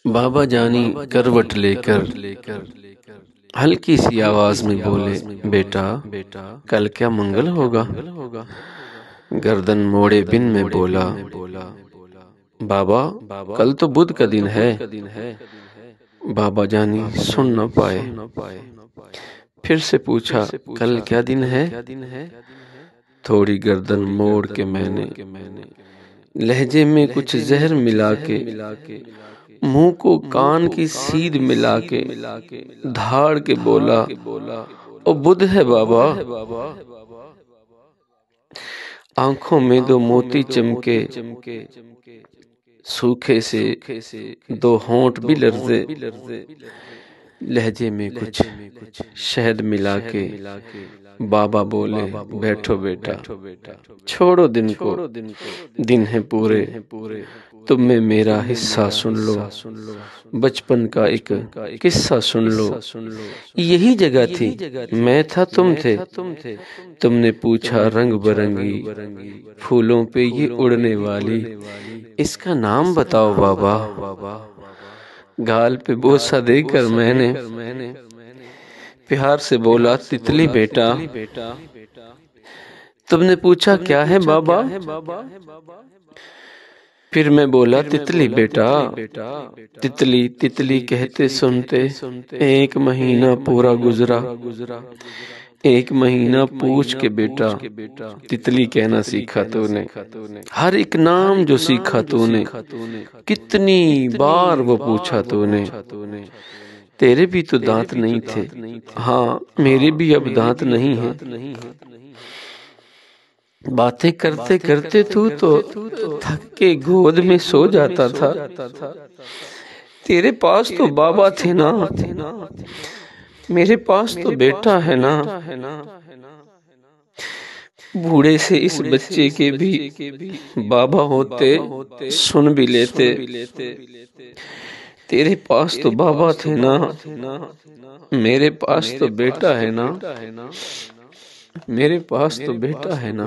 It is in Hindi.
बाबा जानी करवट लेकर हल्की सी आवाज में बोले, बेटा कल क्या मंगल होगा। गर्दन मोड़े बिन में बोला, बाबा कल तो बुध का दिन है। बाबा जानी सुन न पाए। फिर से पूछा, कल क्या दिन है। थोड़ी गर्दन मोड़ के मैंने लहजे में कुछ जहर मिला के, मुंह को कान की सीध मिला के, धाड़ के बोला, ओ बुध है बाबा। आंखों में दो मोती चमके, सूखे से दो होंठ भी लर्जे, लहजे में कुछ शहद मिला के बाबा बोले, बैठो बेटा, छोड़ो दिन को, दिन है पूरे, तुम में मेरा हिस्सा सुन लो, बचपन का एक किस्सा सुन लो। यही जगह थी, मैं था तुम थे, तुमने पूछा रंग बिरंगी फूलों पे ये उड़ने वाली, इसका नाम बताओ बाबा। गाल पे बोसा देकर मैंने प्यार से बोला, तितली बेटा। तुमने पूछा क्या है बाबा। फिर मैं बोला, तितली बेटा। तितली तितली कहते सुनते एक महीना पूरा गुजरा। एक महीना पूछ के बेटा तितली कहना सीखा तूने, हर एक नाम जो सीखा तूने, कितनी बार वो पूछा तूने। तेरे भी तो दांत नहीं थे, हाँ मेरे भी अब दांत नहीं है। बातें करते करते तू तो थक के गोद में सो जाता था। तेरे पास तो बाबा थे ना, मेरे पास तो बेटा है ना। बूढ़े से इस बच्चे के भी बाबा होते, सुन भी लेते। तेरे पास तो बाबा थे ना, मेरे पास तो बेटा है ना, मेरे पास तो बेटा है ना।